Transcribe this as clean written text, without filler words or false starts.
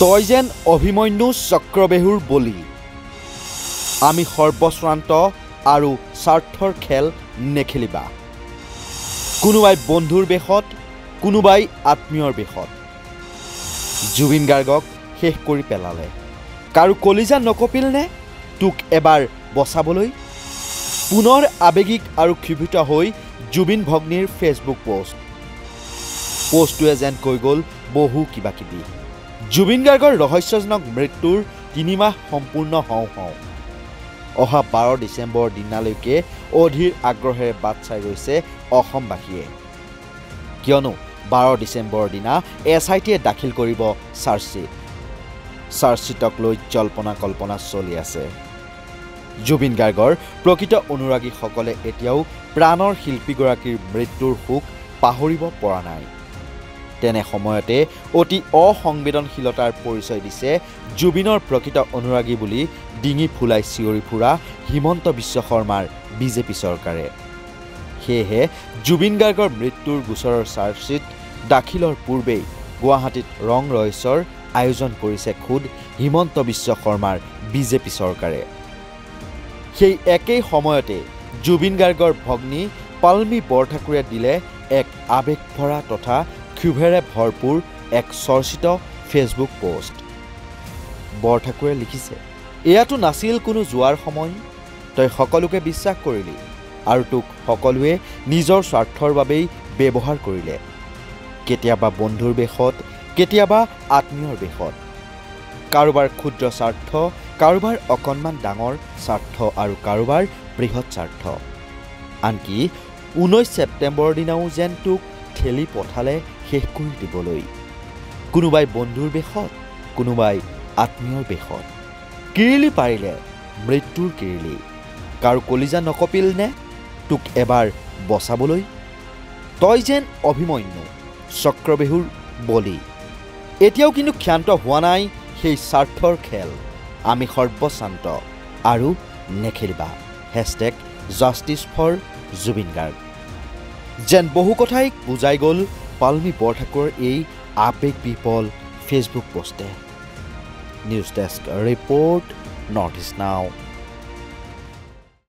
তই যেন অভিমন্যু চক্ৰবেহুৰ বলি আমি সৰ্বশ্ৰান্ত আৰু স্বাৰ্থৰ খেল নেখেলিবা কোনোবাই বন্ধুৰ বেশত কোনোবাই আত্মীয়ৰ বেশত জুবিন গাৰ্গক শেষ কৰি পেলালে কাৰো কলিজা নকপিল নে তোক এবাৰ বচাবলৈ পুনৰ আবেগিক আৰু ক্ষিপ্ত হৈ জুবিন ভগ্নীৰ ফেচবুক পোষ্টটোৱে যেন কৈ গ'ল বহু কিবা কিবি জুবিন গাৰ্গৰ ৰহস্যজনক মৃত্যুৰ ৩ মাহ সম্পূৰ্ণ হওঁ অহা 12 ডিচেম্বৰ দিনালৈকে অধীৰ আগ্ৰহেৰে বাট চাই ৰৈছে অসমবাসীয়ে কিয়নো 12 ডিচেম্বৰৰ দিনা এছআইটিয়ে দাখিল কৰিব চাৰ্জশ্বিটক লৈ জল্পনা কল্পনা চলি আছে জুবিন গাৰ্গৰ প্ৰকৃত অনুৰাগীসকলে এতিয়াও প্ৰাণৰ শিল্পীগৰাকীৰ মৃত্যুৰ শোক পাহৰিব পৰা নাই তেনে সময়তে অতি অসংবেদনশীলতাৰ পৰিচয় দিছে জুবিনৰ প্ৰকৃত অনুৰাগী বুলি ডিঙি ফুলাই চিঞৰি ফুৰা হিমন্ত বিশ্ব শৰ্মাৰ বিজেপি চৰকাৰে সেয়েহে জুবিন গাৰ্গৰ মৃত্যুৰ গোচৰৰ চাৰ্জশ্বিট দাখিলৰ পূৰ্বেই গুৱাহাটীত ৰং ৰহস্যৰ আয়োজন কৰিছে খুদ হিমন্ত বিশ্ব শৰ্মাৰ বিজেপি চৰকাৰে সেই একেই সময়তে জুবিন গাৰ্গৰ ভগ্নী পাল্মি বৰঠাকুৰে দিলে এক আবেগভৰা তথা ক্ষোভেৰে ভৰপূৰ এক চৰ্চিত ফেচবুক পোষ্ট বৰঠাকুৰে লিখিছে এয়াতো নাছিল কোনো যোৱাৰ সময় তই সকলোকে বিশ্বাস কৰিলি আৰু তোক সকলোৱে নিজৰ স্বাৰ্থৰ বাবেই ব্যৱহাৰ কৰিলে কেতিয়াবা বন্ধুৰ বেশত কেতিয়াবা আত্মীয়ৰ বেশত কাৰোবাৰ ক্ষুদ্ৰ স্বাৰ্থ কাৰোবাৰ অকণমান ডাঙৰ স্বাৰ্থ আৰু কাৰোবাৰ বৃহৎ স্বাৰ্থ আনকি 19 ছেপ্টেম্বৰৰ দিনাও যেন তোক ঠেলি পঠালে শেষ কৰি দিবলৈ কোনোবাই বন্ধুৰ বেশত কোনোবাই আত্মীয়ৰ বেশত কিৰিলি পাৰিলে মৃত্যুৰ কিৰিলি কাৰো কলিজা নকপিল নে তোক এবাৰ বচাবলৈ তই যেন অভিমন্যু চক্ৰবেহুৰ বলি এতিয়াও কিন্তু ক্ষান্ত হোৱা নাই সেই স্বাৰ্থৰ খেল আমি সৰ্বশান্ত আৰু নেখেলিবা #জাষ্টিছ ফৰ জুবিন গাৰ্গ যেন বহু কথাই বুজাই গ'ল পাল্মি বৰঠাকুৰৰ এই আবেগ বিপল ফেচবুক পোষ্টে news desk report North East নাও